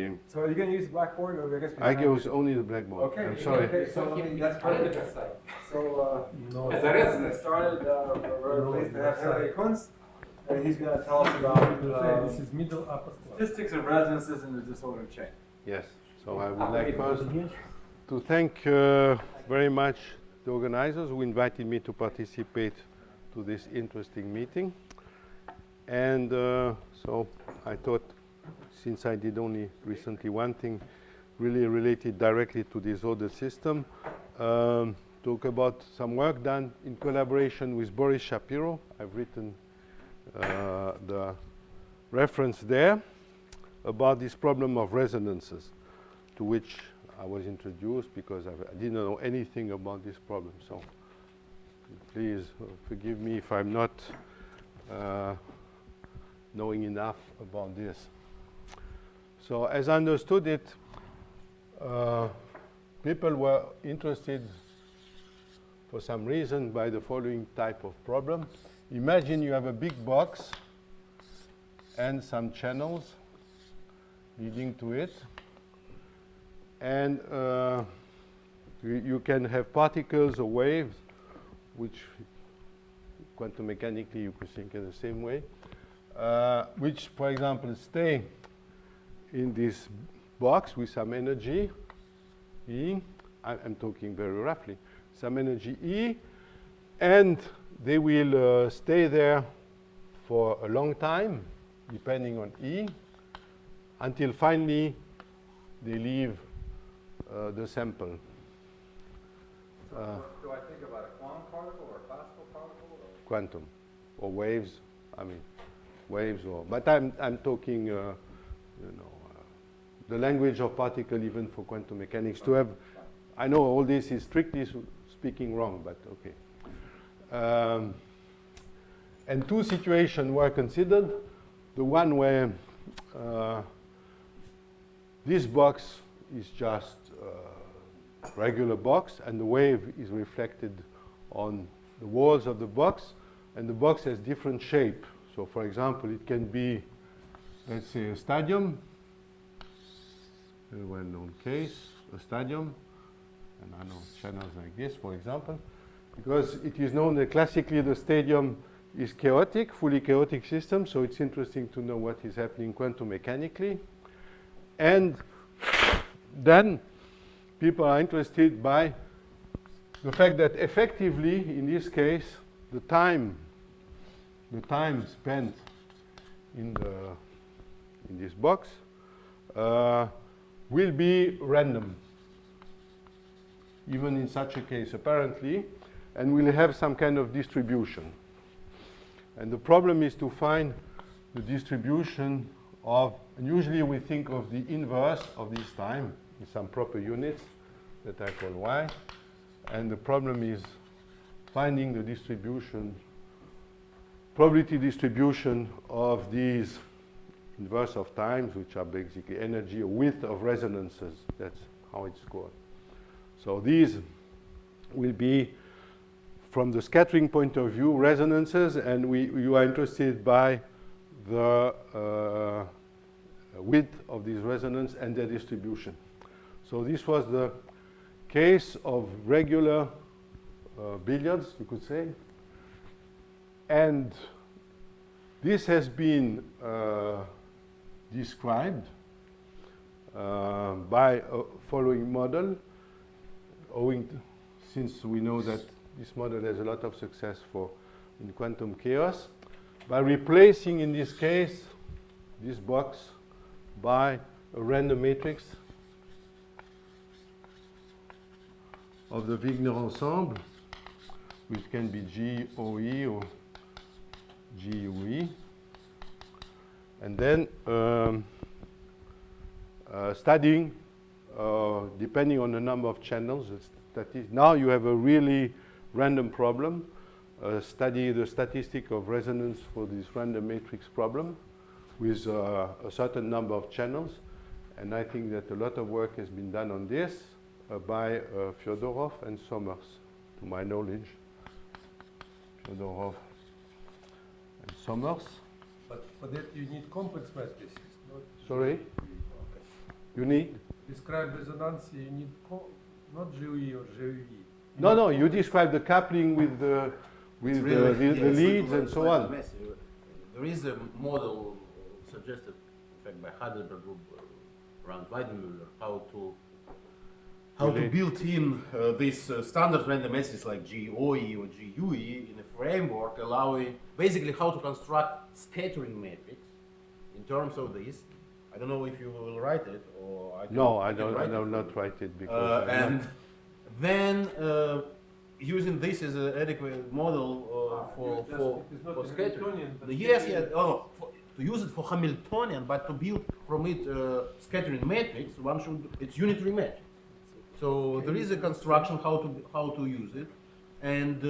So are you going to use the blackboard, or I guess I use only the blackboard. Okay. I'm sorry. Okay. So that's perfect. So as I get started, we're pleased to have Herve Kunz, and he's going to tell us about this is middle upper statistics of resonances in the disordered chain. Yes. So I would like first to thank very much the organizers who invited me to participate to this interesting meeting. And so I thought, since I did only recently one thing really related directly to the disordered system, talk about some work done in collaboration with Boris Shapiro. I've written the reference there about this problem of resonances, to which I was introduced because I didn't know anything about this problem. So please forgive me if I'm not knowing enough about this. So as I understood it, people were interested for some reason by the following type of problem. Imagine you have a big box and some channels leading to it, and you can have particles or waves, which quantum mechanically you could think in the same way, which, for example, stay in this box with some energy, E. I'm talking very roughly, some energy E, and they will stay there for a long time, depending on E, until finally they leave the sample. So do I think about a quantum particle or a classical particle? Or? Quantum, or waves. I mean, waves, or but I'm talking, you know, the language of particle, even for quantum mechanics. To have, I know all this is strictly speaking wrong, but okay. And two situations were considered. The one where this box is just a regular box, and the wave is reflected on the walls of the box, and the box has different shape. So, for example, it can be, let's say, a stadium, a well-known case, a stadium, and I know channels like this, for example, because it is known that classically the stadium is chaotic, fully chaotic system, so it's interesting to know what is happening quantum mechanically. And then people are interested by the fact that effectively, in this case, the time spent in this box will be random, even in such a case, apparently, and will have some kind of distribution. And the problem is to find the distribution of, and usually we think of the inverse of this time in some proper units that I call y, and the problem is finding the distribution, probability distribution of these inverse of times, which are basically energy or width of resonances. That's how it's called. So these will be, from the scattering point of view, resonances, and you are interested by the width of these resonance and their distribution. So this was the case of regular billiards, you could say. And this has been described by a following model, since we know that this model has a lot of success in quantum chaos, by replacing, in this case, this box by a random matrix of the Wigner ensemble, which can be GOE or GUE. And then studying, depending on the number of channels, now you have a really random problem. Study the statistic of resonance for this random matrix problem with a certain number of channels. And I think that a lot of work has been done on this by Fyodorov and Sommers, to my knowledge. Fyodorov and Sommers. But for that you need complex matrices. Sorry? You need? Describe resonance, you need not GUE or GUE. No, you describe the coupling with the the leads and so on. There is a model suggested, in fact, by Heidelberg group around Weidenmüller, how to build in these standard random essays like GOE or GUE in a framework, allowing basically how to construct scattering matrix in terms of this. I don't know if you will write it or I can. No, I don't not write it because. And then using this as an adequate model for scattering. Yes. To use it for Hamiltonian, but to build from it scattering matrix, it's unitary matrix. So there is a construction how to use it, and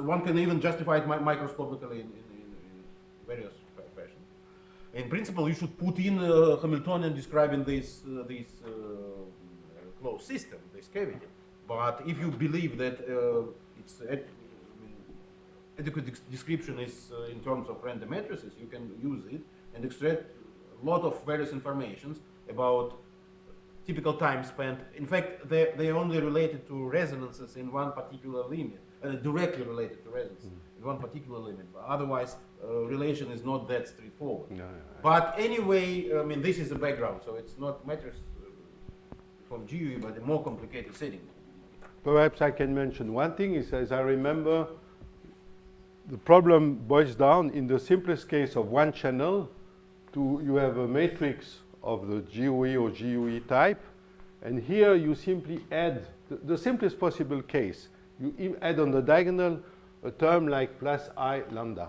one can even justify it microscopically in various fashion. In principle, you should put in Hamiltonian describing this closed system, this cavity. But if you believe that its adequate description is in terms of random matrices, you can use it and extract a lot of various informations about typical time spent. In fact, they are only related to resonances in one particular limit, directly related to resonances in one particular limit. But otherwise, relation is not that straightforward. No. But anyway, I mean, this is the background, so it's not matters from GUE, but a more complicated setting. Perhaps I can mention one thing is, as I remember, the problem boils down in the simplest case of one channel to you have a matrix of the GUE or GUE type, and here you simply add the simplest possible case. You add on the diagonal a term like plus I lambda.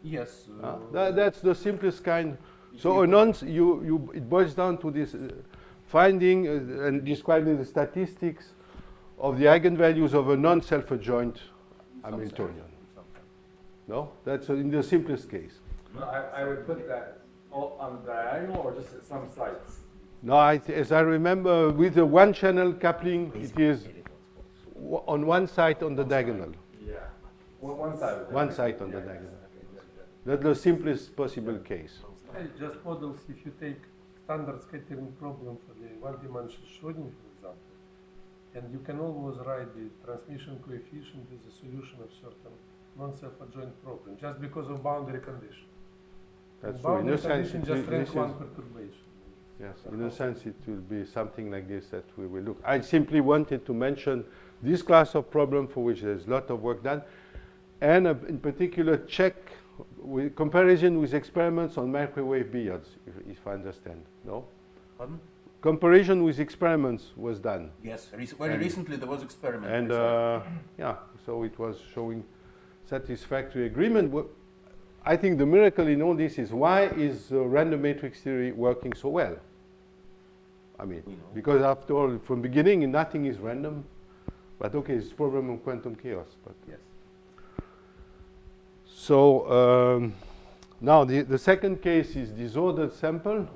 Yes. That's the simplest kind. So it boils down to this finding and describing the statistics of the eigenvalues of a non-self-adjoint Hamiltonian. No, that's in the simplest case. No, I would put that all on the diagonal or just at some sites. No, as I remember, with the one-channel coupling, it is on one side on the diagonal. Yeah, one side. One side on the diagonal. That's the simplest possible case. Just models, if you take standard scattering problem for the one-dimensional Schrödinger, for example, and you can always write the transmission coefficient as a solution of certain non-self-adjoint problem, just because of boundary condition. That's true. Boundary In a sense, condition just rank one perturbation. Yes, in a sense, it will be something like this that we will look. I simply wanted to mention this class of problem for which there's a lot of work done, and in particular check with comparison with experiments on microwave billiards, if I understand. No? Pardon? Comparison with experiments was done. Yes, very recently there was experiment. And yeah, so it was showing satisfactory agreement. I think the miracle in all this is why is random matrix theory working so well? I mean, because after all, from beginning, nothing is random. But okay, it's a problem of quantum chaos. But yes. So now the second case is disordered sample.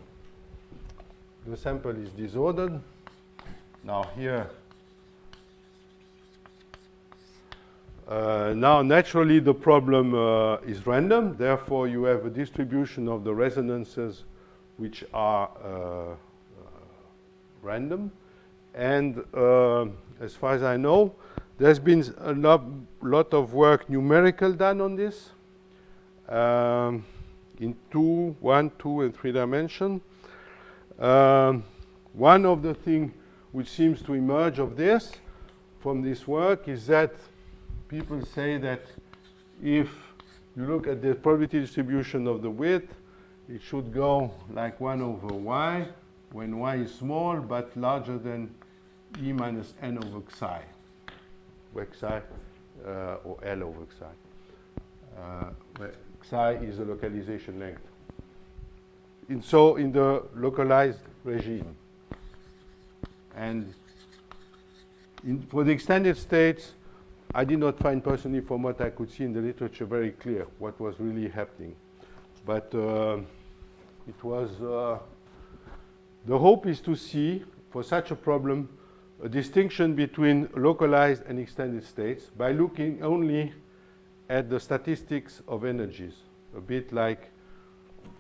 The sample is disordered. Now here, now naturally the problem is random. Therefore, you have a distribution of the resonances which are random. And as far as I know, there's been a lot of work numerical done on this in 1, 2, and 3 dimension. One of the things which seems to emerge of this, from this work, is that people say that if you look at the probability distribution of the width, it should go like 1 over y, when y is small but larger than e minus n over xi, where xi or L over xi, where xi is the localization length. And so in the localized regime. And for the extended states, I did not find personally, from what I could see in the literature, very clear what was really happening. But it was, the hope is to see, for such a problem, a distinction between localized and extended states by looking only at the statistics of energies, a bit like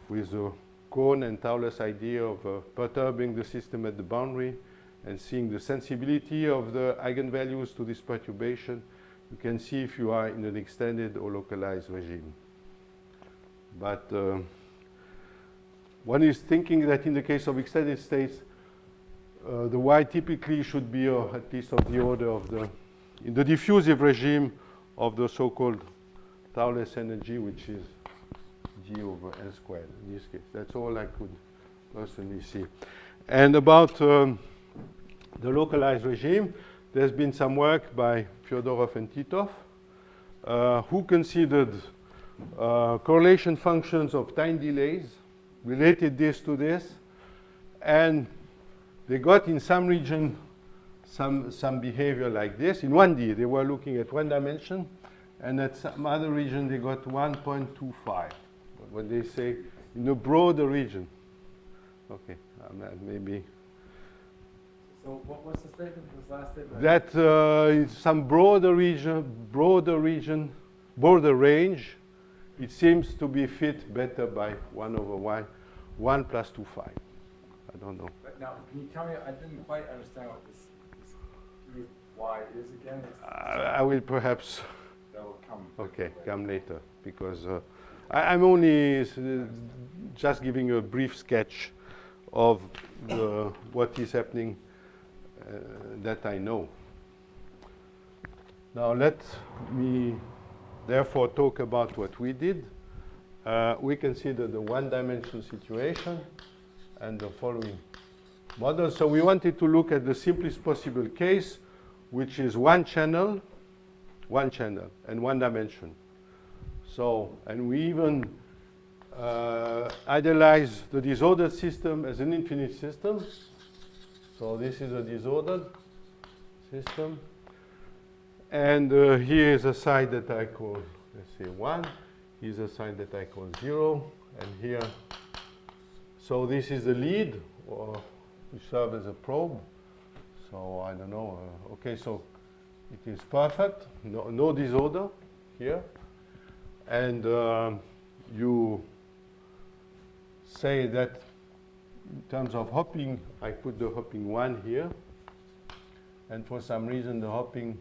with the Kohn and Tauler's idea of perturbing the system at the boundary and seeing the sensibility of the eigenvalues to this perturbation, you can see if you are in an extended or localized regime. But one is thinking that in the case of extended states, the y typically should be at least of the order of in the diffusive regime of the so-called Tauler's energy, which is G over L squared in this case. That's all I could personally see. And about the localized regime, there's been some work by Fyodorov and Titov, who considered correlation functions of time delays, related this to this, and they got in some region some behavior like this. In 1D, they were looking at one dimension, and at some other region, they got 1.25. When they say in a broader region. Okay, maybe. So what's the statement, this last statement? That in some broader range, it seems to be fit better by 1 over y, 1 plus 2 phi. I don't know. But now, can you tell me, I didn't quite understand what this y is again. I will perhaps, That will come. okay, come later, because I'm only just giving a brief sketch of what is happening that I know. Now let me therefore talk about what we did. We considered the one-dimensional situation and the following model. So we wanted to look at the simplest possible case, which is one channel and one dimension. So, and we even idealize the disordered system as an infinite system. So this is a disordered system. And here is a side that I call, let's say 1. Here's a side that I call 0. And here, so this is the lead, or we serve as a probe. So I don't know. Okay, so it is perfect. No disorder here. And you say that in terms of hopping, I put the hopping 1 here. And for some reason, the hopping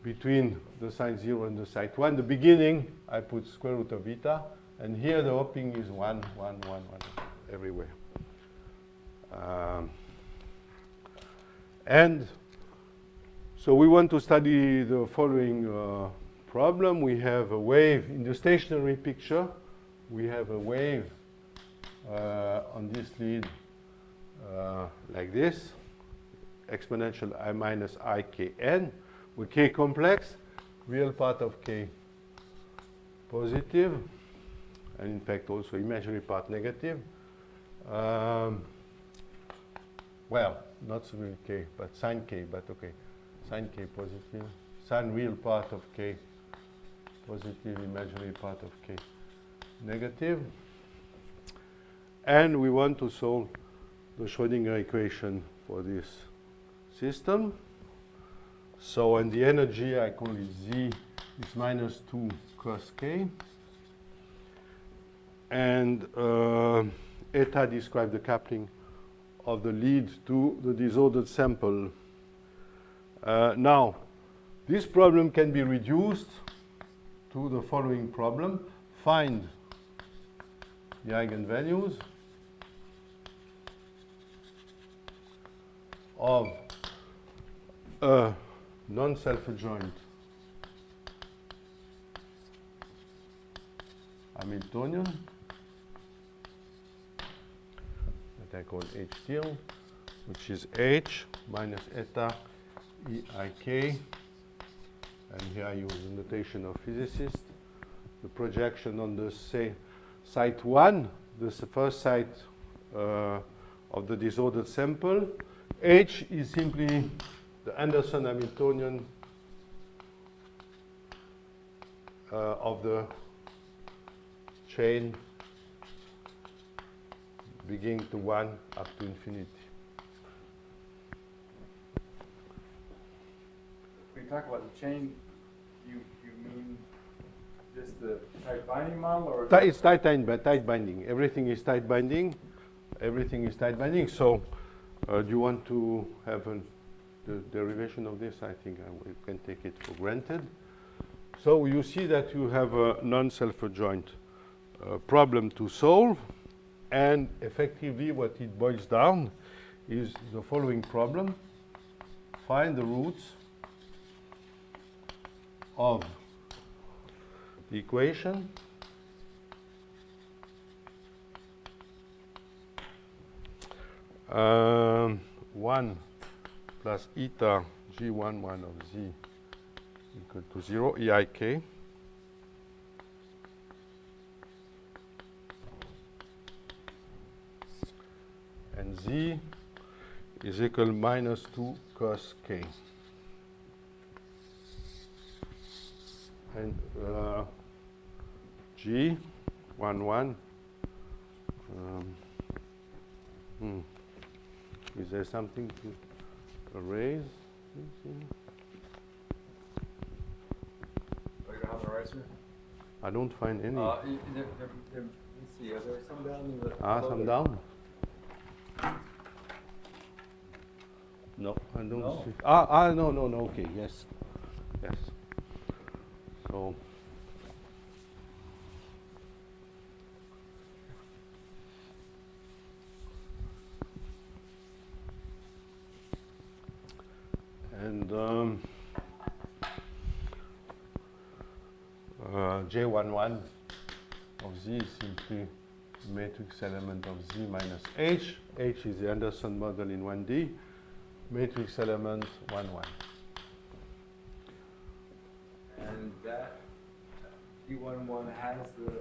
between the side 0 and the side 1, the beginning, I put square root of beta. And here, the hopping is 1, 1, 1, 1, everywhere. And so we want to study the following problem. We have a wave in the stationary picture. We have a wave on this lead like this, exponential I minus I k n, with k complex, real part of k positive, and in fact also imaginary part negative. Well, not real k, but sine k, but okay, sine k positive, sine real part of k positive, imaginary part of k negative. And we want to solve the Schrödinger equation for this system. So, and the energy, I call it Z, is minus 2 cos k. And eta describes the coupling of the lead to the disordered sample. Now, this problem can be reduced to the following problem. Find the eigenvalues of a non-self-adjoint Hamiltonian that I call H tilde, which is H minus eta EIK, and here I use the notation of physicists. The projection on the site 1, this is the first site of the disordered sample. H is simply the Anderson Hamiltonian of the chain beginning to 1 up to infinity. When you talk about the chain, you mean this the tight binding model, or? It's tight binding. Everything is tight binding. Everything is tight binding. So, do you want to have the derivation of this? I think we can take it for granted. So you see that you have a non-self-adjoint problem to solve, and effectively what it boils down is the following problem. Find the roots of the equation one plus eta g11 of z equal to 0 eik, and z is equal minus 2 cos k. And G11, is there something to erase? I don't find any. Let's see, are there some down in the? Some down? No, I don't No. see. No, okay, yes. Yes. So, and J11 of Z is simply matrix element of Z minus H. H is the Anderson model in 1D. Matrix element 1, 1. And that D11 has the,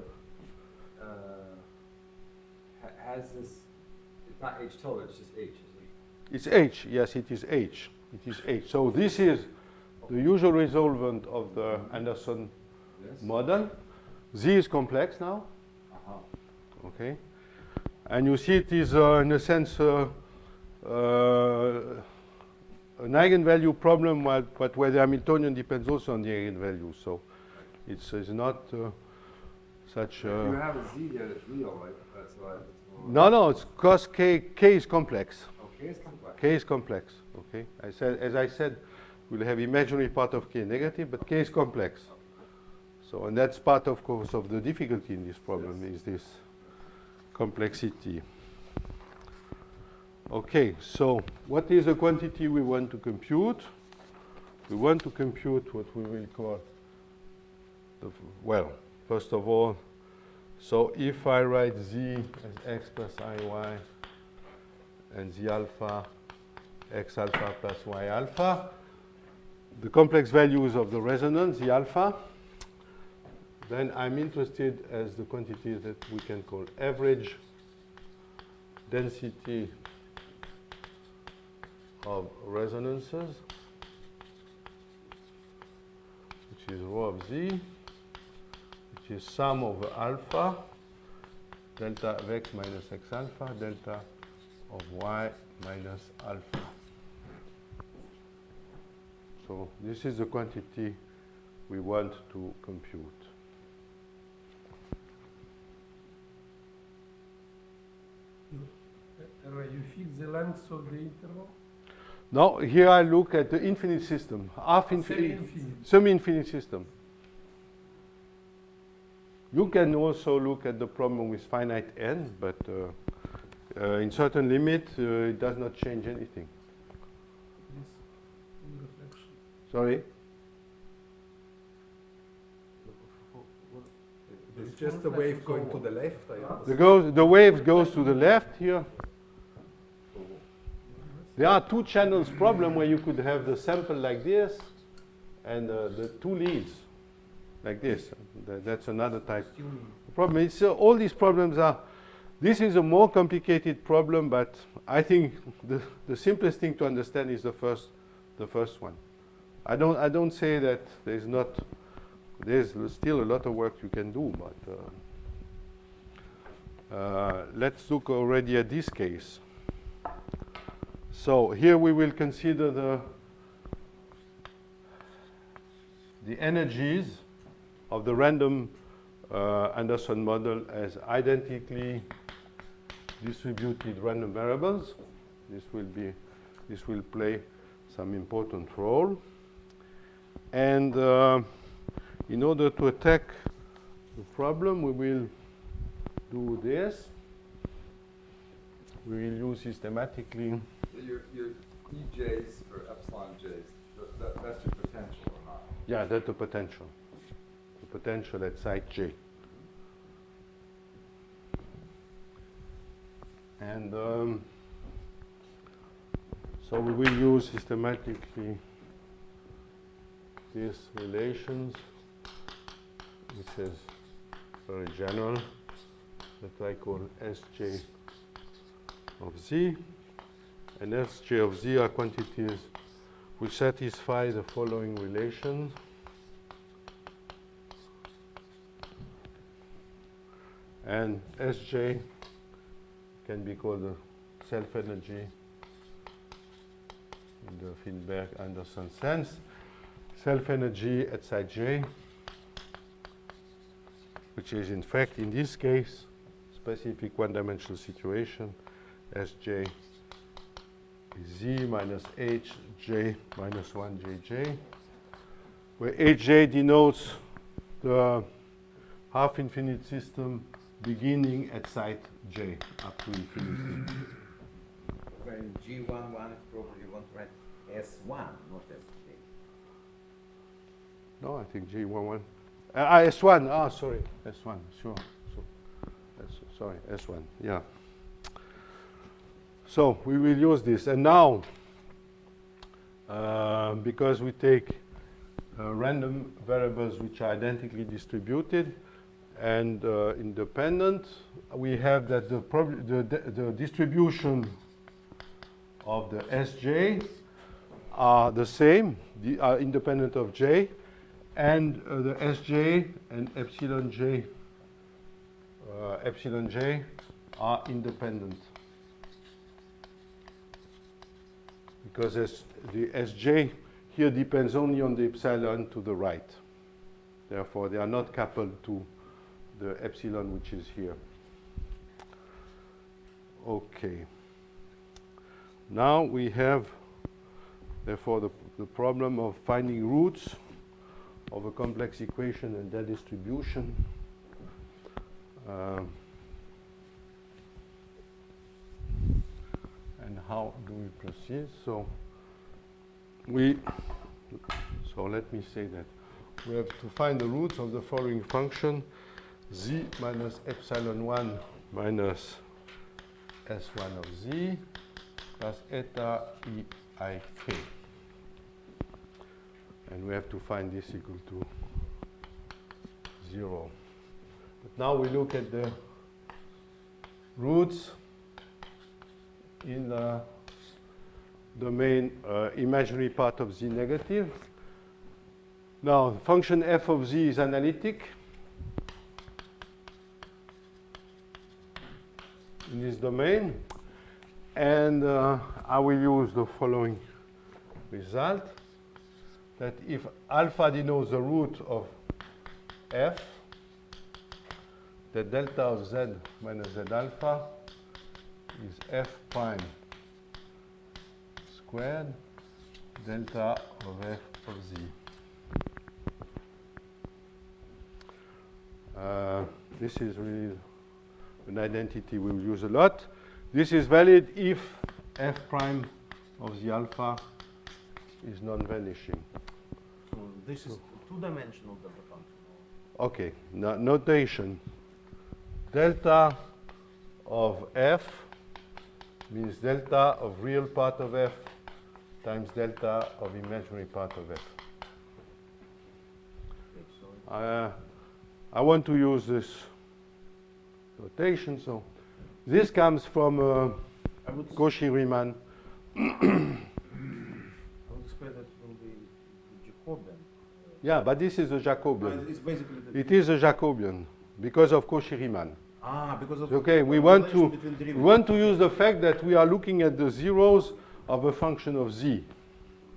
has this, it's not H tilde, it's just H, isn't it? It's H, yes, it is H. It is H. So this is the usual resolvent of the Anderson This? model. Z is complex now, okay? And you see it is, in a sense, an eigenvalue problem, but where the Hamiltonian depends also on the eigenvalue. So it's not such a... You have a Z there that's real, right? That's why. No, it's cos k. K is complex. Oh, K is complex. K is complex, okay? As I said, we'll have imaginary part of K negative, but K is complex. So, and that's part, of course, of the difficulty in this problem, is this complexity. Okay, so what is the quantity we want to compute? We want to compute what we will call, well, first of all, so if I write Z as X plus IY and Z alpha, X alpha plus Y alpha, the complex values of the resonance, Z alpha, then I'm interested as the quantity that we can call average density of resonances, which is rho of Z, which is sum over alpha, delta of X minus X alpha, delta of Y minus alpha. So this is the quantity we want to compute. You fix the length of the interval? Now, here I look at the infinite system, semi-infinite system. You can also look at the problem with finite n, but in certain limit, it does not change anything. This reflection. Sorry? It's just the wave going to the left. The wave goes to the left here. There are two channels problem where you could have the sample like this and the two leads like this. That's another type of problem. It's, all these problems are, this is a more complicated problem, but I think the simplest thing to understand is the first one. I don't say that there's still a lot of work you can do, but let's look already at this case. So here we will consider the energies of the random Anderson model as identically distributed random variables. This will play some important role. And in order to attack the problem, we will do this. We will use systematically. Your EJs or epsilon Js, that's your potential or not? Yeah, that's the potential. The potential at site J. And so we will use systematically these relations, which is very general, that I call Sj of Z. And Sj of Z are quantities which satisfy the following relations. And Sj can be called the self-energy in the Finberg-Anderson sense. Self-energy at site J, which is in fact, in this case, specific one-dimensional situation, Sj is Z minus Hj minus 1Jj, where Hj denotes the half-infinite system beginning at site J up to infinity. When G11 is probably you want to write S1, not Sj. No, I think G11. S1, sorry, S1, sure. Sorry, S1, yeah. So we will use this. And now, because we take random variables which are identically distributed and independent, we have that the distribution of the Sj are the same, are independent of J, and the Sj and epsilon J are independent. Because the Sj here depends only on the epsilon to the right. Therefore, they are not coupled to the epsilon which is here. Okay. Now we have, therefore, the problem of finding roots of a complex equation and their distribution. And how do we proceed? So let me say that we have to find the roots of the following function: z minus epsilon 1 minus s1 of z plus eta eik. And we have to find this equal to 0. But now we look at the roots in the domain imaginary part of z negative. Now, function f of z is analytic in this domain, and I will use the following result, that if alpha denotes the root of f, the delta of z minus z alpha is f prime squared delta of f of z. This is really an identity we will use a lot. This is valid if f prime of the alpha is non-vanishing. So this is two-dimensional delta function. Okay, notation. Delta of f means delta of real part of f times delta of imaginary part of f. I want to use this notation, so this comes from Cauchy-Riemann. I would expect that from the Jacobian. Yeah, but this is a Jacobian. It's basically It is a Jacobian because of Cauchy-Riemann. because of Okay, we want to use the fact that we are looking at the zeros of a function of z,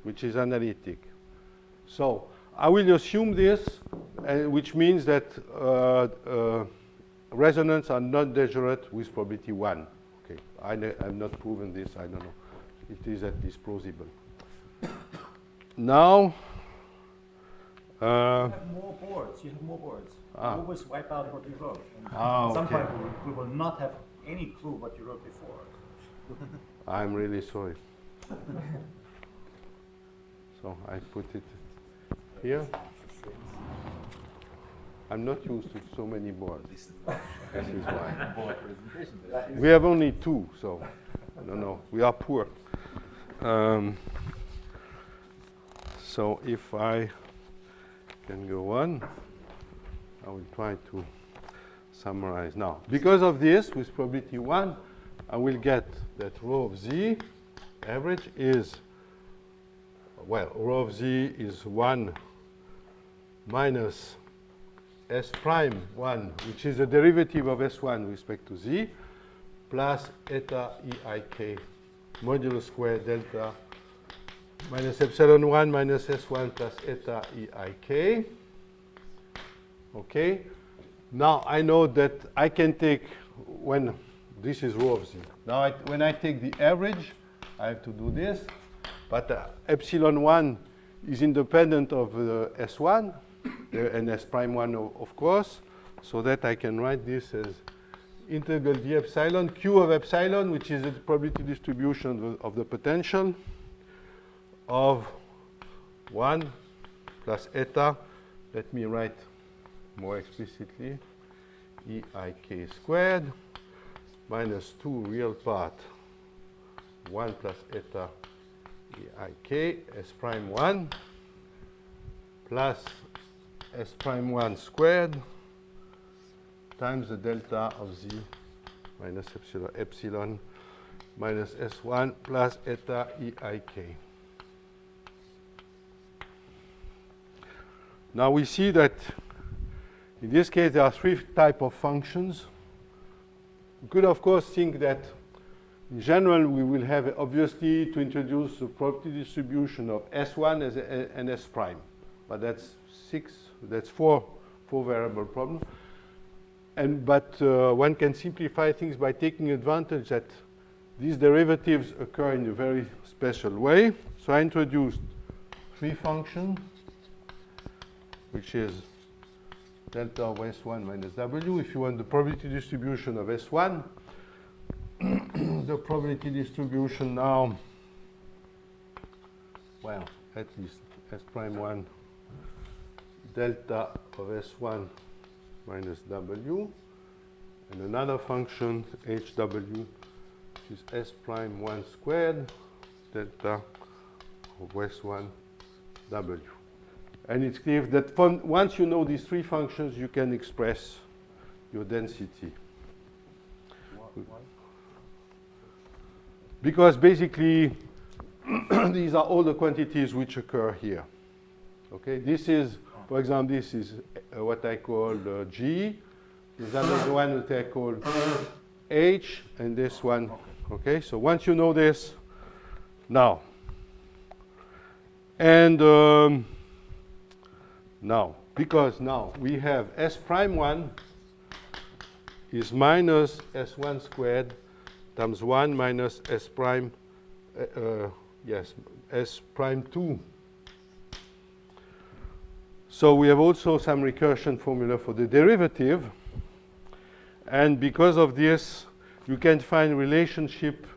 which is analytic. So I will assume this, which means that resonance are not degenerate with probability 1. Okay, I've not proven this, I don't know. It is at least plausible. Now, You have more boards. You have more boards. You always wipe out what you wrote. And at some point, we will not have any clue what you wrote before. I'm really sorry. So I put it here. I'm not used to so many boards. This is why. We have only 2, so I don't know. We are poor. So if I can go on, I will try to summarize now. Because of this, with probability 1, I will get that rho of z average is, well, rho of z is 1 minus s prime 1, which is the derivative of s1 with respect to z, plus eta eik modulo square delta minus epsilon 1 minus s1 plus eta eik. Okay. Now I know that I can take, when this is rho of z. Now when I take the average, I have to do this, but epsilon 1 is independent of s1 and s prime 1 of course, so that I can write this as integral d epsilon q of epsilon, which is the probability distribution of the potential, of 1 plus eta, let me write more explicitly, eik squared minus 2 real part 1 plus eta eik s prime 1 plus s prime 1 squared times the delta of z minus epsilon minus s1 plus eta eik. Now we see that in this case there are 3 types of functions. We could of course think that in general we will have obviously to introduce the probability distribution of s1 and s prime, but that's 4 variable problem. But one can simplify things by taking advantage that these derivatives occur in a very special way. So I introduced 3 functions, which is delta of S1 minus W. If you want the probability distribution of S1, the probability distribution now, well, at least S prime 1 delta of S1 minus W, and another function HW, which is S prime 1 squared delta of S1 W. And it's clear that once you know these 3 functions, you can express your density. Why? Because basically, these are all the quantities which occur here. Okay, this is, for example, this is what I call G. This another one that I call H, and this one. Okay, so once you know this, now, and now, because now we have S prime 1 is minus S1 squared times 1 minus S prime, S prime 2. So we have also some recursion formula for the derivative. And because of this, you can find relationship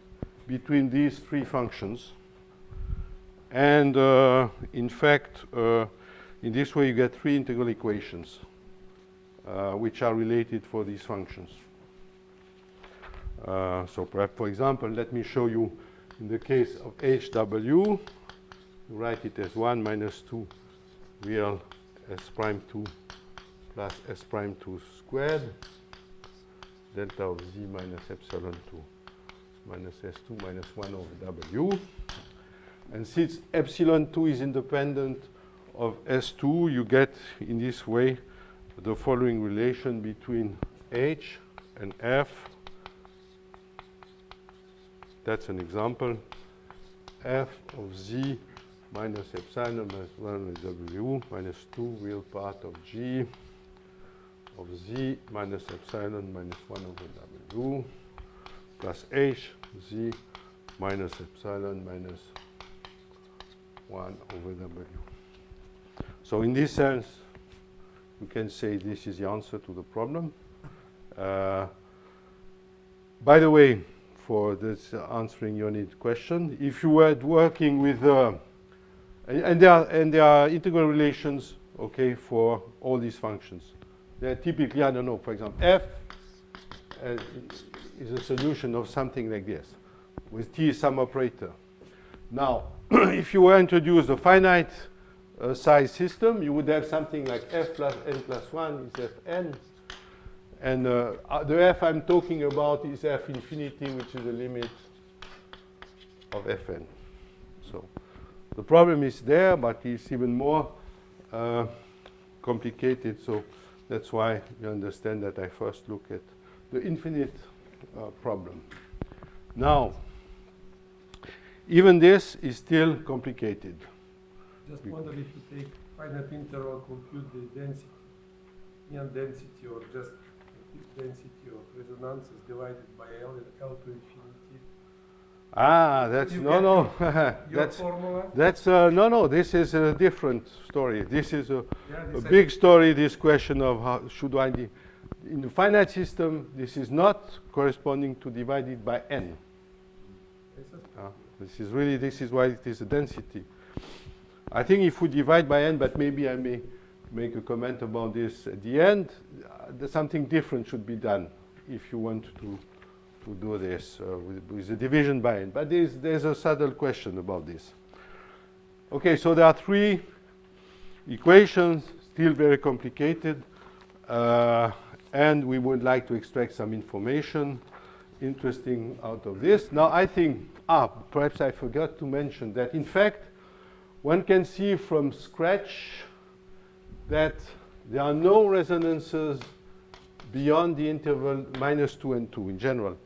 between these 3 functions. And in fact, in this way, you get 3 integral equations, which are related for these functions. So perhaps, for example, let me show you in the case of HW, you write it as 1 minus 2 real S prime 2 plus S prime 2 squared delta of Z minus epsilon 2 minus S2 minus 1 over W. And since epsilon 2 is independent of S2, you get in this way the following relation between H and F. That's an example. F of Z minus epsilon minus 1 W minus 2 real part of G of Z minus epsilon minus 1 over W plus H Z minus epsilon minus 1 over W. So in this sense, you can say this is the answer to the problem. By the way, for this answering your need question, if you were working with, and there are integral relations, okay, for all these functions. They're typically, I don't know, for example, f is a solution of something like this, with t some operator. Now, if you were to introduce a finite size system, you would have something like f plus n plus 1 is fn. And the f I'm talking about is f infinity, which is the limit of fn. So the problem is there, but it's even more complicated. So that's why you understand that I first look at the infinite problem. Now, even this is still complicated. Just wonder if you take finite interval, compute the density, mean density, or just density of resonances divided by L to infinity. Ah, that's no. That's formula. That's no. This is a different story. This is a big story. This question of how should I in the finite system. This is not corresponding to divided by n. This is why it is a density. I think if we divide by n, but maybe I may make a comment about this at the end. Something different should be done if you want to do this with the division by n. But there's a subtle question about this. Okay, so there are three equations, still very complicated, and we would like to extract some information interesting out of this. Now I think, perhaps I forgot to mention that in fact, one can see from scratch that there are no resonances beyond the interval -2 and 2 in general.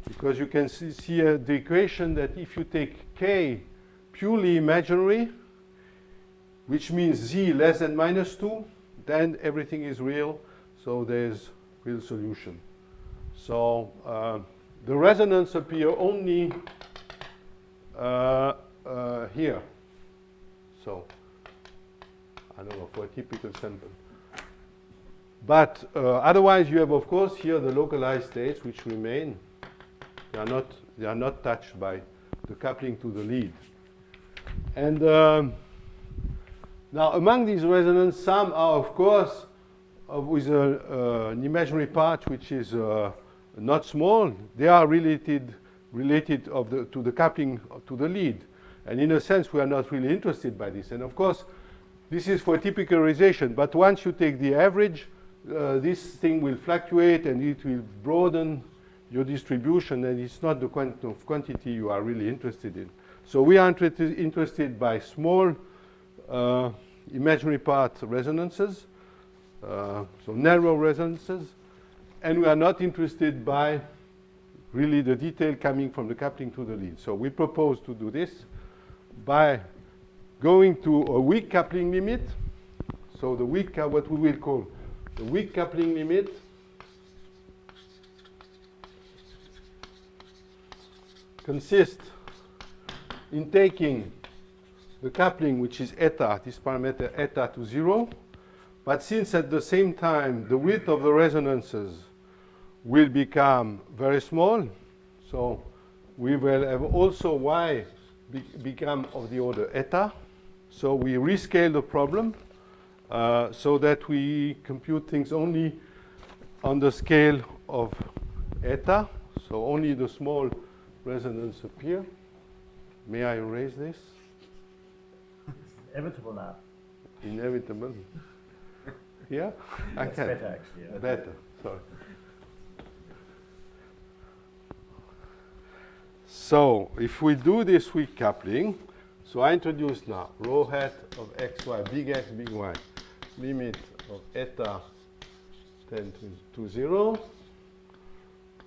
Because you can see the equation that if you take k purely imaginary, which means z less than -2, then everything is real, so there's real solution. So the resonance appear only here. So I don't know, for a typical sample. But otherwise, you have, of course, here the localized states which remain. They are not touched by the coupling to the lead. And now, among these resonances, some are, of course, with an imaginary part which is not small. They are related to the coupling to the lead. And in a sense, we are not really interested by this. And of course, this is for typicalization. But once you take the average, this thing will fluctuate and it will broaden your distribution, and it's not the quantity you are really interested in. So we are interested by small imaginary part resonances, so narrow resonances, and we are not interested by really the detail coming from the coupling to the lead. So we propose to do this by going to a weak coupling limit. So the weak, what we will call the weak coupling limit consists in taking the coupling, which is eta, this parameter eta, to 0. But since at the same time the width of the resonances will become very small, so we will have also y become of the order eta. So we rescale the problem so that we compute things only on the scale of eta, so only the small resonance appear. May I erase this? Inevitable now. Inevitable. Yeah? I That's can. better, actually. Yeah. Better, sorry. So if we do this weak coupling, so I introduce now rho hat of xy, big X, big Y, limit of eta tend to 0,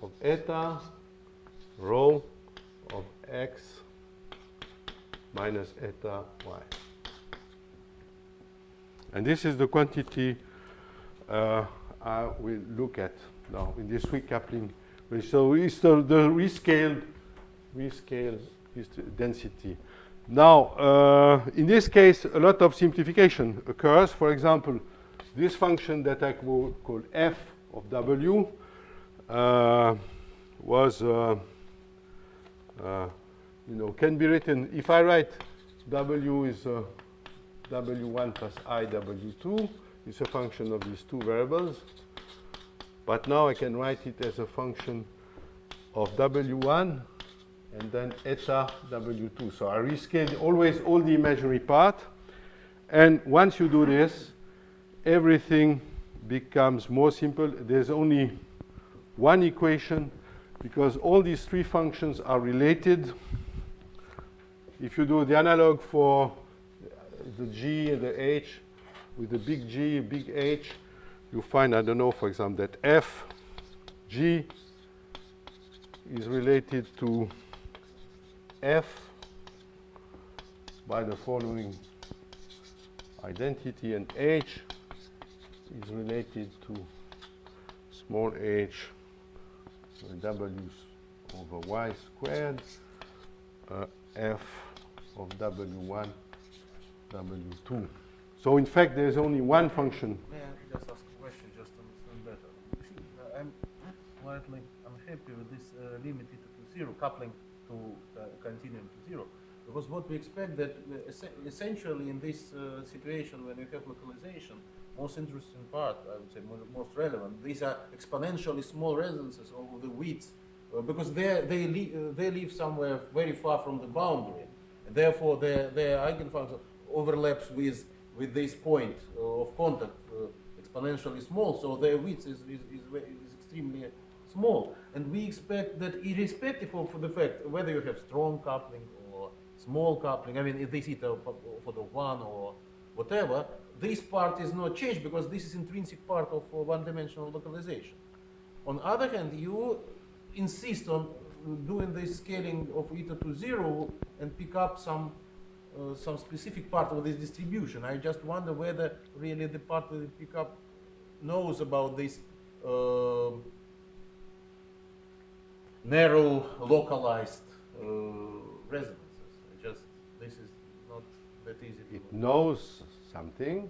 of eta rho of x minus eta y. And this is the quantity I will look at now in this weak coupling. So it's the rescaled density. Now, in this case, a lot of simplification occurs. For example, this function that I call f of w was, can be written, if I write w is w1 plus I w2, it's a function of these two variables. But now I can write it as a function of w1 and then eta w2. So I rescale always all the imaginary part. And once you do this, everything becomes more simple. There's only one equation because all these three functions are related. If you do the analog for the g and the h with the big G, big H, you find, I don't know, for example, that f g is related to f by the following identity, and h is related to small h w over y squared, f of w1, w2. So in fact, there's only one function. May I just ask a question, just to understand better? You see, I'm slightly unhappy with this limited to zero, coupling to continuum to zero. Because what we expect that essentially in this situation when you have localization, most interesting part, I would say most relevant, these are exponentially small resonances over the width, because they live somewhere very far from the boundary. And therefore, their eigenfunction overlaps with this point of contact exponentially small, so their width is extremely small. And we expect that irrespective of the fact whether you have strong coupling or small coupling, I mean, if they sit for the one or whatever, this part is not changed because this is intrinsic part of one-dimensional localization. On the other hand, you insist on doing this scaling of eta to zero and pick up some specific part of this distribution. I just wonder whether really the part that you pick up knows about this narrow localized resonances. This is not that easy to It knows something.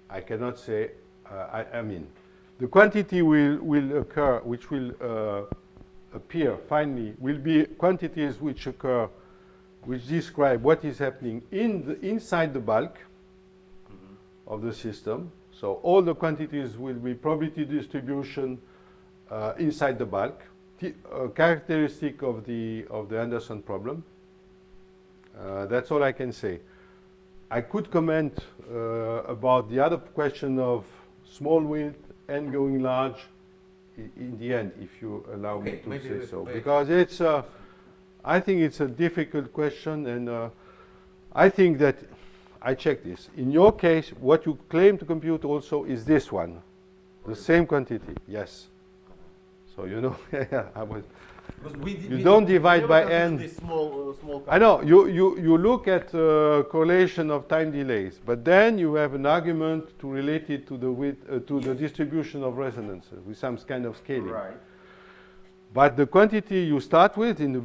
I cannot say, I mean, the quantity will occur, which will appear finally, will be quantities which occur, which describe what is happening inside the bulk of the system. So all the quantities will be probability distribution inside the bulk, characteristic of the Anderson problem. That's all I can say. I could comment about the other question of small width and going large in the end, if you allow me to say so, because it's I think it's a difficult question, and I think that I checked this. In your case, what you claim to compute also is this one, the same quantity. Yes. So you know, I was. You don't divide by n. Small I know you look at correlation of time delays, but then you have an argument to relate it to the width, to the distribution of resonances with some kind of scaling. Right. But the quantity you start with in the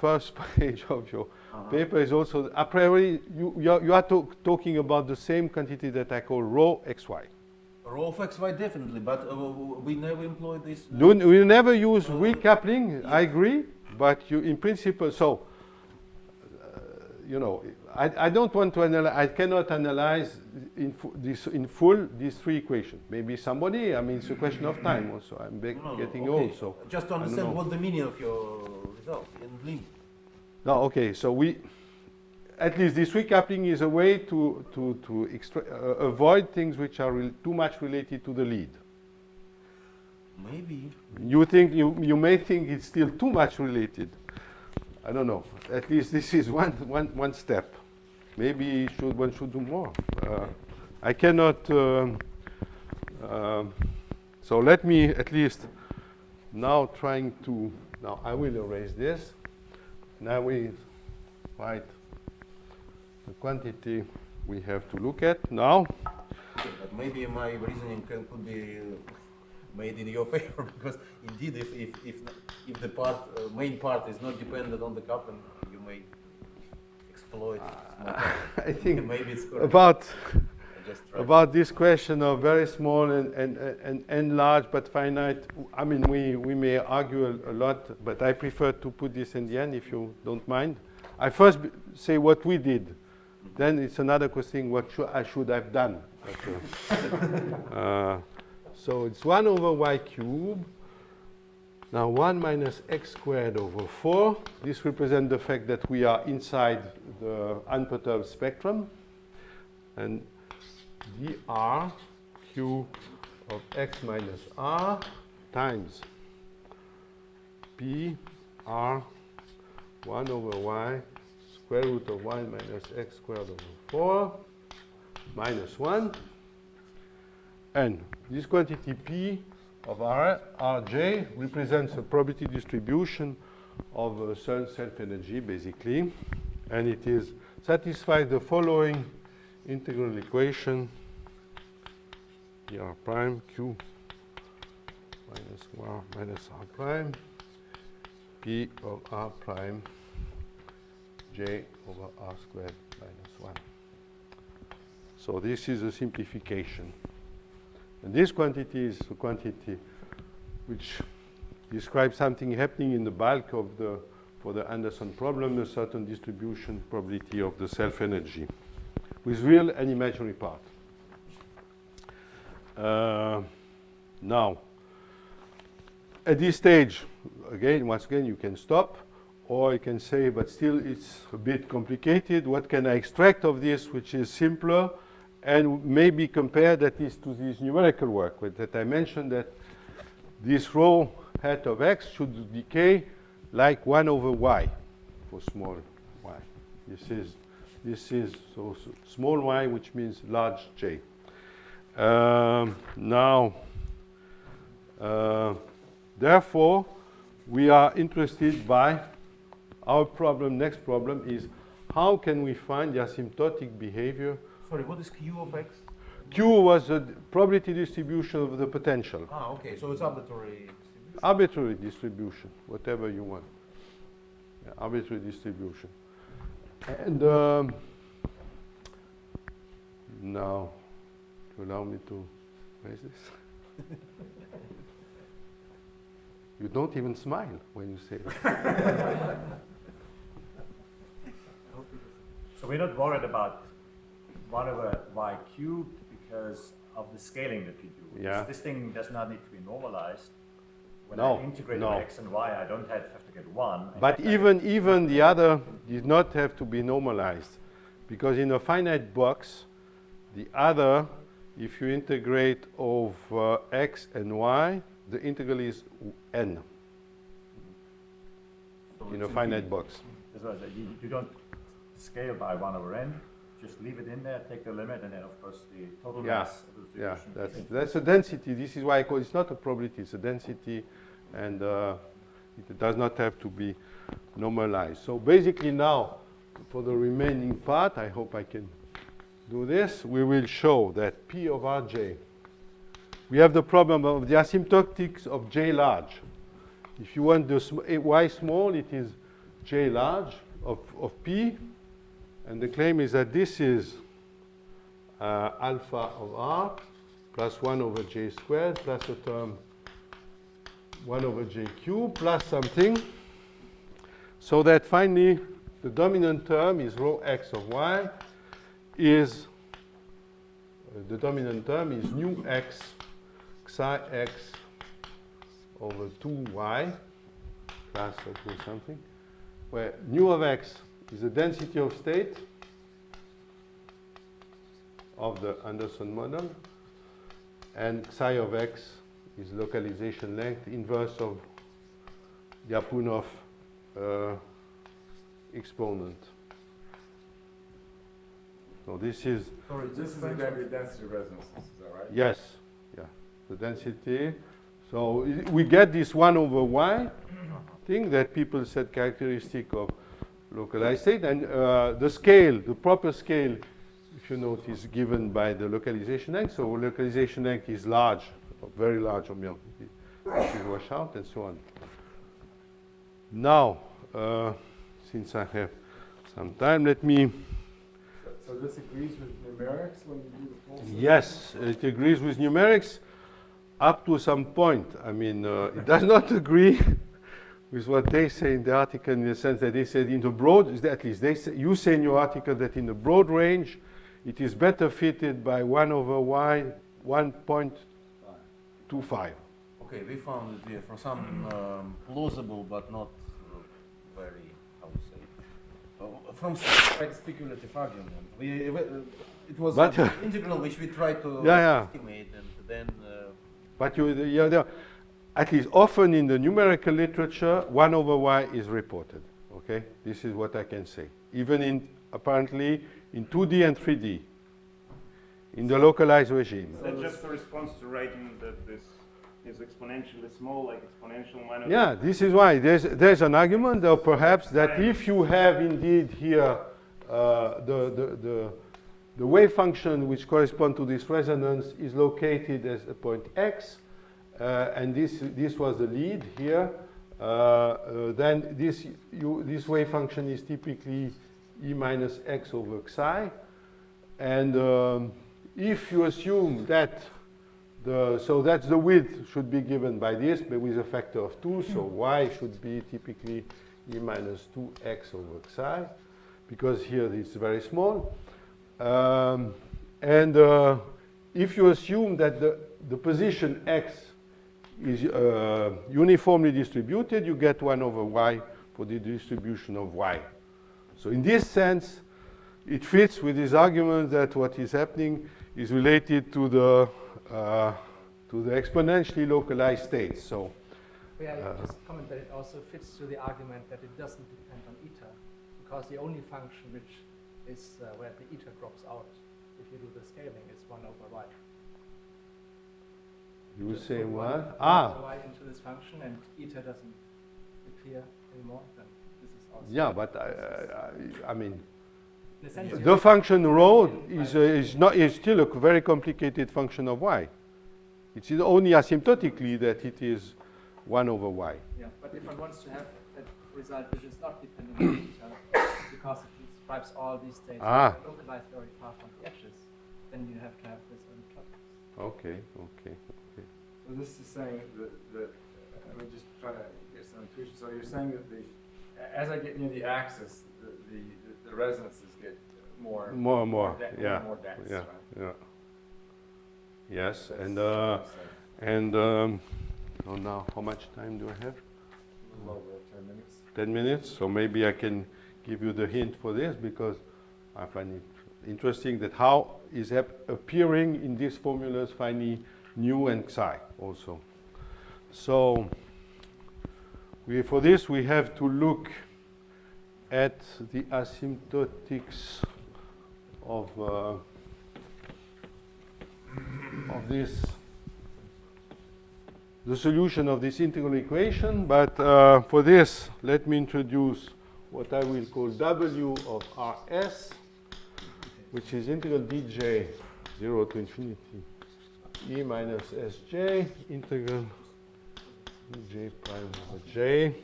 first page of your paper is also a priori. You are talking about the same quantity that I call rho xy. Rho of xy definitely, but we never employ this. We never use weak coupling. I agree, but you, in principle, so you know, I don't want to analyze. I cannot analyze in full these three equations. Maybe somebody. I mean, it's a question of time. Also, I'm getting old, so just to understand what the meaning of your result and limit. No, okay. So we. At least this weak coupling is a way to avoid things which are too much related to the lead. Maybe. You may think it's still too much related. I don't know. At least this is one step. Maybe one should do more. I cannot. So let me at least now trying to. Now I will erase this. Now we write the quantity we have to look at now. But maybe my reasoning could be made in your favor, because indeed, if the main part is not dependent on the coupling, you may exploit. I think maybe it's correct. About this question of very small and large but finite, I mean, we may argue a lot, but I prefer to put this in the end, if you don't mind. I first say what we did. Then it's another question what I should have done. So it's 1 over y cubed. Now 1 minus x squared over 4. This represents the fact that we are inside the unperturbed spectrum. And dr q of x minus r times p r 1 over y square root of 1 minus x squared over 4 minus 1. And this quantity p of rj represents a probability distribution of self-energy, basically. And it is satisfies the following integral equation: dr prime q minus r minus r prime p of r prime j over r squared minus 1. So this is a simplification. And this quantity is a quantity which describes something happening in the bulk of for the Anderson problem, a certain distribution probability of the self-energy, with real and imaginary part. Now, at this stage, once again, you can stop, or you can say, but still it's a bit complicated. What can I extract of this which is simpler, and maybe compare that is to this numerical work that I mentioned, that this rho hat of x should decay like 1 over y for small y. This is so small y, which means large j. Therefore, we are interested by our problem. Next problem is how can we find the asymptotic behavior. Sorry, what is q of x? Q was the probability distribution of the potential. Ah, okay, so it's arbitrary. Arbitrary distribution, whatever you want. Yeah, arbitrary distribution. And now, to allow me to raise this. You don't even smile when you say that. So we're not worried about 1 over y cubed because of the scaling that we do. Yeah. This thing does not need to be normalized. When No, I integrate no. x and y, I don't have to get 1. But even the other did not have to be normalized, because in a finite box, the other, if you integrate over x and y, the integral is n in a finite box. That's right. You don't scale by 1 over n. Just leave it in there, take the limit, and then of course the total mass of the Yeah, distribution. that's a density. This is why I call it's not a probability, it's a density, and it does not have to be normalized. So basically now, for the remaining part, I hope I can do this, we will show that P of Rj, we have the problem of the asymptotics of J large. If you want the y small, it is J large of P, and the claim is that this is alpha of R plus 1 over J squared plus a term 1 over J cubed plus something, so that finally the dominant term is rho x of y is the dominant term is nu x psi x over 2y plus something, where nu of x is the density of state of the Anderson model, and psi of x is localization length, inverse of Lyapunov exponent. So this is Sorry, this is going to be density resonances, is that right? yes, yeah, the density. So we get this 1 over y thing that people said characteristic of localized state, and the scale, the proper scale, if you note, is given by the localization length. So localization length is large, very large, which is washed out, and so on. Now, since I have some time, let me. So this agrees with numerics when you do the full system? Yes, it agrees with numerics up to some point. I mean, it does not agree with what they say in the article, in the sense that they said in the broad, at least they say, you say in your article that in the broad range, it is better fitted by 1 over y 1.25. Okay, we found it here for some plausible but not very, how to say, from quite speculative argument. It was But, an integral which we tried to estimate, and then. But at least often in the numerical literature, 1 over y is reported. Okay, this is what I can say. Even in apparently in 2D and 3D, in the localized regime. Is that just a response to writing that this is exponentially small, like exponential minus? Yeah, this is why there's an argument, though, perhaps that if you have indeed here the wave function which corresponds to this resonance is located as a point x, and this was the lead here, then this wave function is typically e minus x over xi, and if you assume that so that's the width should be given by this, but with a factor of 2, so y should be typically e minus 2x over xi, because here it's very small. If you assume that the position x is uniformly distributed, you get 1 over y for the distribution of y. So in this sense, it fits with this argument that what is happening is related to the exponentially localized states. So, I just comment that it also fits to the argument that it doesn't depend on eta, because the only function which is where the eta drops out if you do the scaling is 1 over y. you Just say put what? y into this function and eta doesn't appear anymore, then this is also. Yeah, but I mean, In a sense, the function rho is still a very complicated function of y. It is only asymptotically that it is 1 over y. Yeah, but if one wants to have that result which is not dependent on eta, because it describes all these states localized very far from the edges, then you have to have this on top. Okay. So this is saying that I'm just trying to get some intuition. So you're saying that as I get near the axis, the resonances get more dense, Yeah. right? Yeah. Yes, That's and what I'm saying. oh, now how much time do I have? A little over 10 minutes. 10 minutes. So maybe I can give you the hint for this, because I find it interesting that how is appearing in these formulas finally nu and psi also. So for this we have to look at the asymptotics of the solution of this integral equation. But for this, let me introduce what I will call W of Rs, which is integral dj 0 to infinity e minus sj integral dj prime over j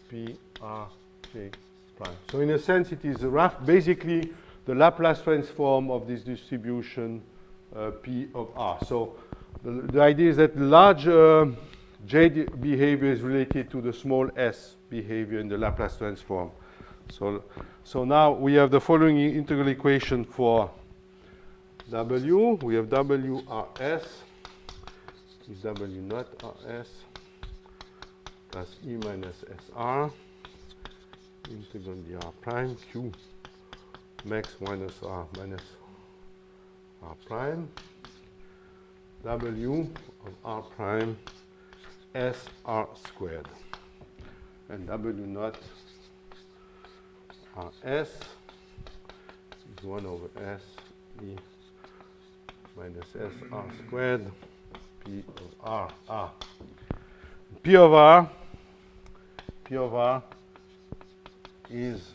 p r j prime. So in a sense, it is basically the Laplace transform of this distribution P of R. So the idea is that the large J behavior is related to the small s behavior in the Laplace transform. So now we have the following integral equation for W. We have W Rs is W naught Rs plus E minus SR integral dr prime Q max minus R prime W of R prime S R squared, and W naught Rs is 1 over S E minus S R squared P of R. P of R is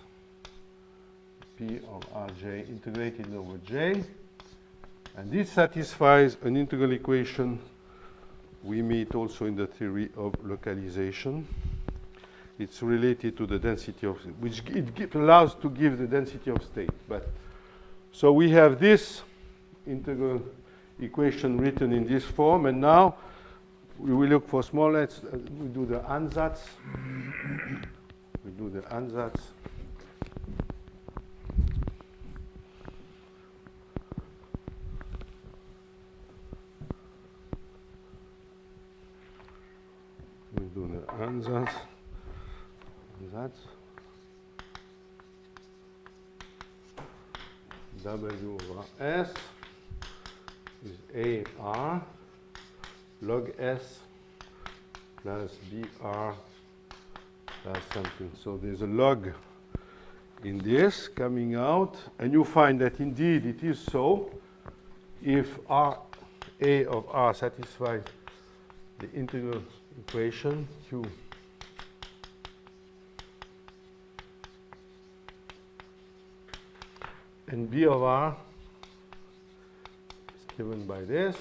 P of Rj integrated over J. And this satisfies an integral equation we meet also in the theory of localization. It's related to the density of, which it allows to give the density of state. But so we have this integral equation written in this form, and now we will look for small h. We do the ansatz. We do the ansatz. We do the ansatz. W over S is AR log S plus BR plus something. So there's a log in this coming out, and you find that indeed it is so if R A of R satisfies the integral equation Q and B of R is given by this.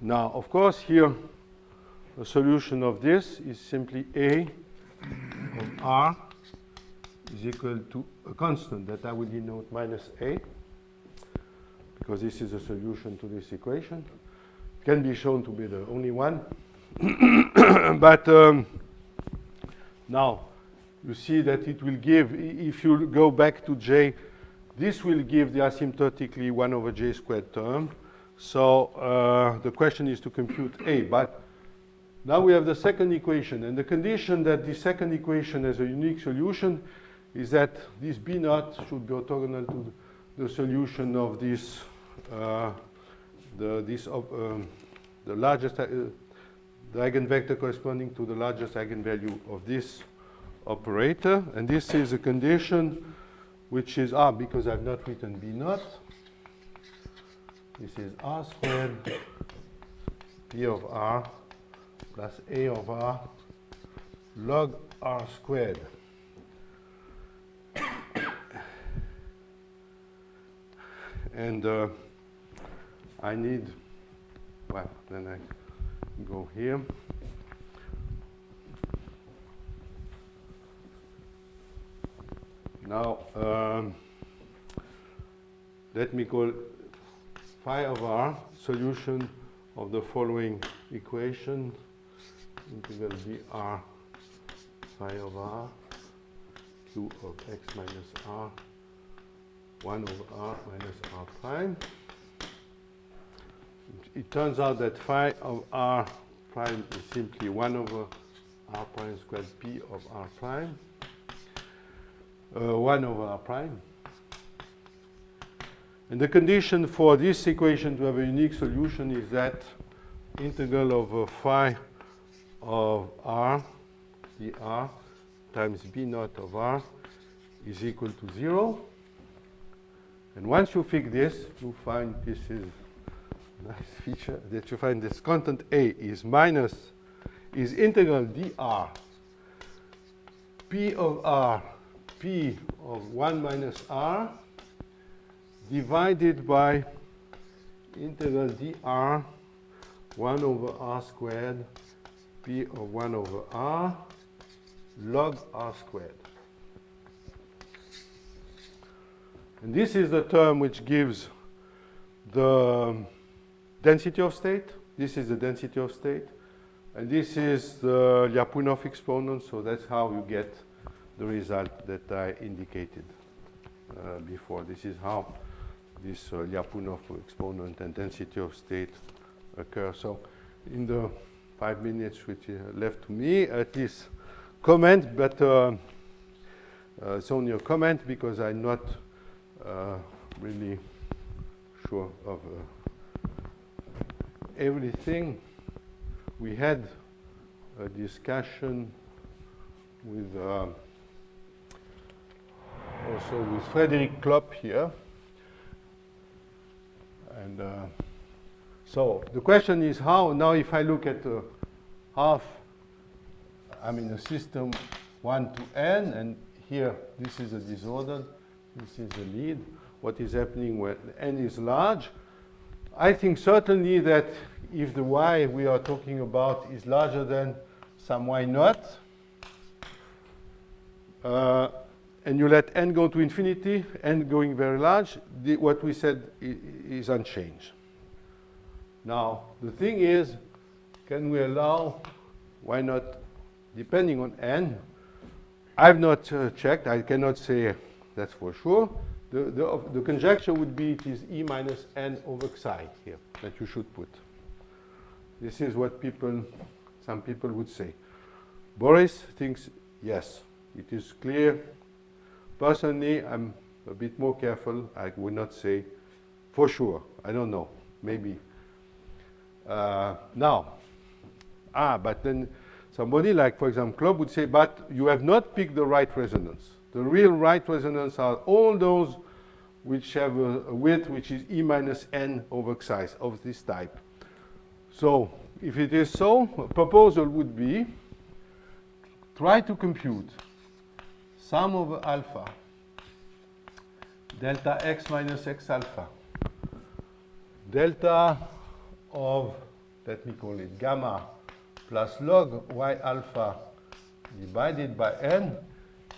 Now, of course, here the solution of this is simply A of R is equal to a constant that I will denote minus A, because this is a solution to this equation. It can be shown to be the only one. But now you see that it will give, if you go back to J, this will give the asymptotically 1 over J squared term. So the question is to compute A. But now we have the second equation, and the condition that the second equation has a unique solution is that this B naught should be orthogonal to the solution of this, the largest, the eigenvector corresponding to the largest eigenvalue of this operator. And this is a condition which is R, because I've not written B naught. This is R squared P of R plus A of R log R squared. And I need, well, then I go here. Now, let me call phi of R solution of the following equation, integral dr phi of R q of x minus R 1 over R minus R prime. It turns out that phi of R prime is simply 1 over R prime squared P of R prime, 1 over R prime. And the condition for this equation to have a unique solution is that integral over phi of R dr times B naught of R is equal to 0. And once you fix this, you find this is a nice feature, that you find this constant A is integral dr P of R, P of 1 minus R divided by integral dr 1 over R squared P of 1 over R log R squared. And this is the term which gives the density of state. This is the density of state. And this is the Lyapunov exponent, so that's how you get the result that I indicated before. This is how this Lyapunov exponent and density of state occur. So in the 5 minutes which are left to me, at least comment, but it's only a comment because I'm not really sure of everything. We had a discussion with also with Frederick Klopp here, And so the question is how, now if I look at half, I'm in a system 1 to n, and here this is a disordered, this is a lead. What is happening when n is large? I think certainly that if the y we are talking about is larger than some y naught, and you let n go to infinity, n going very large, what we said is unchanged. Now, the thing is, can we allow, why not, depending on n, I've not checked, I cannot say that's for sure. The conjecture would be it is E minus n over psi here that you should put. This is what some people would say. Boris thinks, yes, it is clear. Personally, I'm a bit more careful. I would not say for sure. I don't know, maybe. But then somebody like, for example, Klopp would say, but you have not picked the right resonance. The real right resonance are all those which have a width which is E minus n over psi of this type. So if it is so, a proposal would be try to compute sum over alpha delta x minus x alpha delta of, let me call it gamma plus log y alpha divided by n,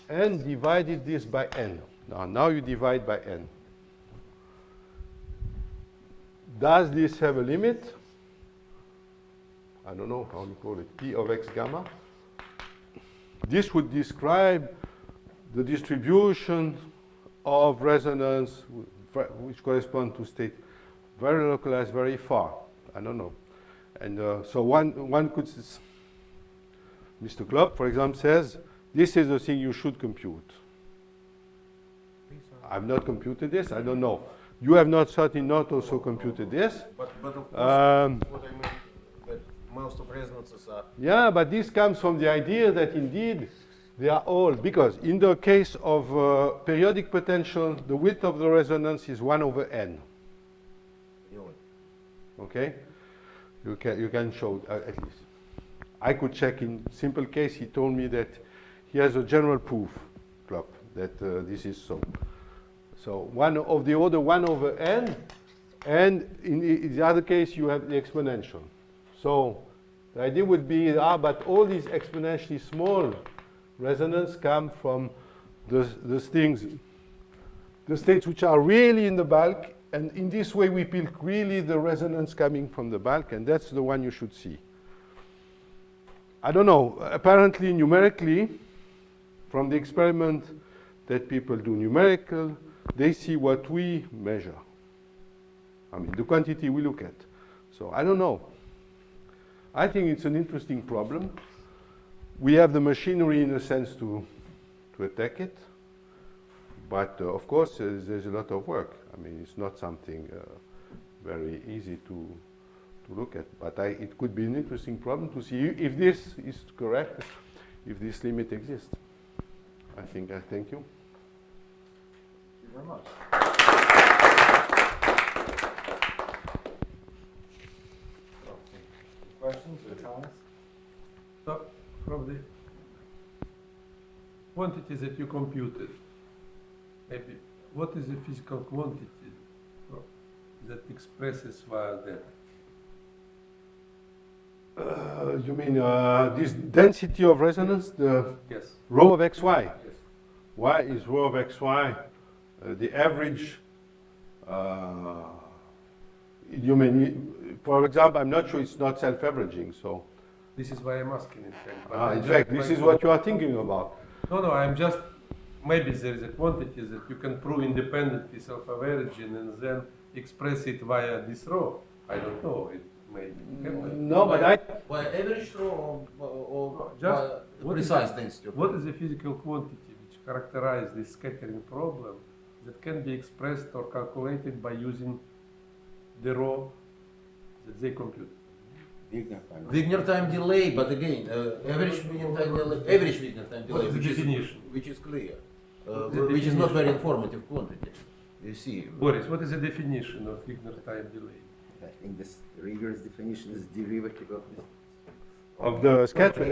and divided this by n. Now you divide by n. Does this have a limit? I don't know how you call it, p of x gamma. This would describe the distribution of resonance which correspond to state very localized, very far. I don't know. And so one could, Mr. Klopp, for example, says, this is the thing you should compute. I've not computed this, I don't know. You have not certainly not also computed this. But of course, what I mean, that most of resonances are... Yeah, but this comes from the idea that indeed they are all, because in the case of periodic potential, the width of the resonance is 1 over n. Okay? You can show at least. I could check in simple case, he told me that he has a general proof, Klopp, that this is so. So one of the order 1 over n, and in the other case you have the exponential. So the idea would be, but all these exponentially small resonance come from the states which are really in the bulk, and in this way we pick really the resonance coming from the bulk, and that's the one you should see. I don't know, apparently numerically, from the experiment that people do numerical, they see what we measure. I mean, the quantity we look at. So I don't know. I think it's an interesting problem. We have the machinery in a sense to attack it. But of course, there's a lot of work. I mean, it's not something very easy to look at. But it could be an interesting problem to see if this is correct, if this limit exists. I think I thank you. Thank you very much. Questions or comments? So, from the quantity that you computed, maybe what is the physical quantity that expresses via that? You mean this density of resonance, the Yes. rho of xy? Yes. Y is rho of xy, the average. You mean, for example, I'm not sure it's not self-averaging, so. This is why I'm asking, in fact. But In fact, this is what you are thinking about. No, I'm just, maybe there is a quantity that you can prove independently self-averaging and then express it via this rho. I don't know, it may happen. No, but I. By average rho or Just by what is precise the- density? Of What is the physical quantity which characterizes this scattering problem that can be expressed or calculated by using the rho that they compute? Wigner Wigner time delay, but again, average Wigner time delay, average Wigner time delay, What is the definition? which is clear, which is not very informative quantity. You see, Boris, what is the definition of Wigner time delay? I think this rigorous definition is derivative of this. Of the sketch, It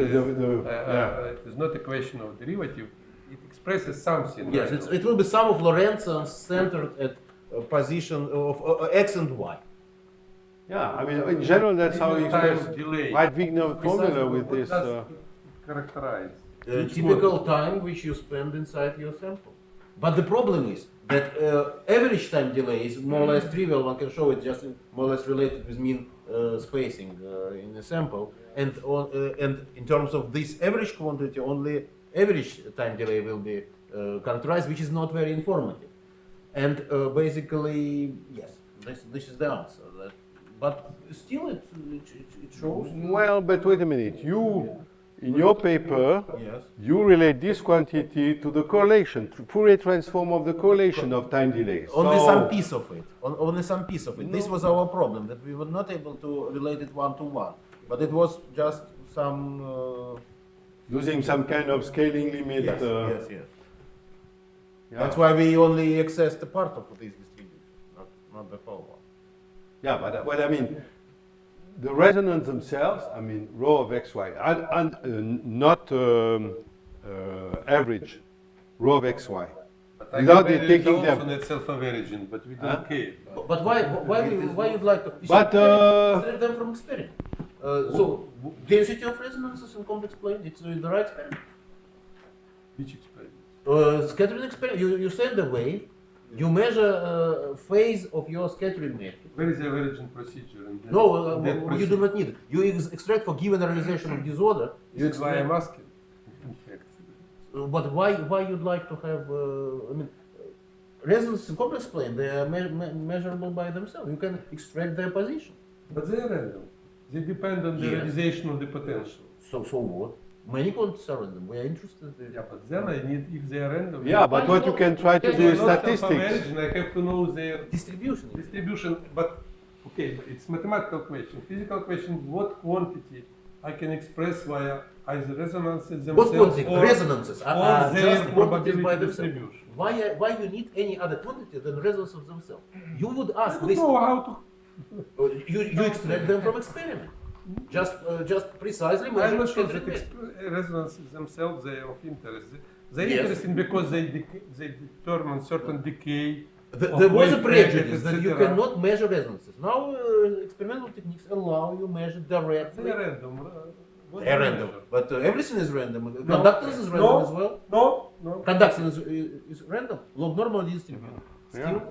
is not a question of derivative. It expresses something. yes, right? it will be sum of Lorentzians centered at a position of x and y. yeah, I mean, in general, that's how you Wigner express time delay. White Wigner formula Precisely, with what this. does it characterize? Typical time which you spend inside your sample. But the problem is that average time delay is more or less trivial. One can show it just more or less related with mean spacing in the sample. And in terms of this average quantity, only average time delay will be characterized, which is not very informative. And basically, yes, this is the answer. But still, it shows. Well, but wait a minute. In your paper, Yes. you relate this quantity to the correlation, to Fourier transform of the correlation of time delays. Only So- some piece of it. Only some piece of it. This was our problem, that we were not able to relate it one to one. But it was just some. Using some kind of scaling limit. Yes. Yeah. That's why we only accessed a part of this distribution, not the whole one. Yeah, but I mean, the resonance themselves, I mean, rho of xy, and not average, rho of xy. But I Without have taking also them. net self-averaging, but we Huh? don't care. But why you'd like to? But, Extract them from experiment. So density of resonances in complex plane, it's the right experiment. Which experiment? Scattering experiment. You send a wave, you measure phase of your scattering matrix. Where is the averaging procedure? In that- No, in that you procedure? do not need it. You extract for given realization of disorder. You This is why extract. I'm asking. In fact. But why you'd like to have? I mean, resonance in complex plane, they are measurable by themselves. You can extract their position. But they are random. They depend on the Yes. realization of the potential. So what? Many quantities are random. We are interested in. Yeah, but then I need, if they are random. Yeah, but what you can try to if do they is are not statistics. self-averaging, I have to know their Distribution. distribution. But okay, but it's mathematical question. Physical question: what quantity I can express via either resonances What themselves quantity? or, Resonances or are their just quantities probability by themselves. distribution. Why you need any other quantity than resonances themselves? You would I ask don't this. know how to. You extract them from experiment. Just precisely I'm measure not sure that scattering matrix. resonances themselves they are of interest. They're Yes. interesting because they determine certain decay. There was a wave prejudice packets, that you etc. cannot measure resonances. Now experimental techniques allow you measure directly. They are random. What They are do you random, measure? but everything is random. Conductance is random No. as well. No. Conduction is random, log normally distributed. Still,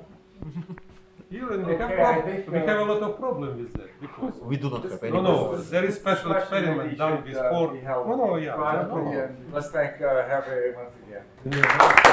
Here and we have, Okay, I think, we have a lot of problem with that because we do not have any. no, problems. there is special experiment done with four. No, yeah. Privately, no. and let's thank Herve once again. Yeah.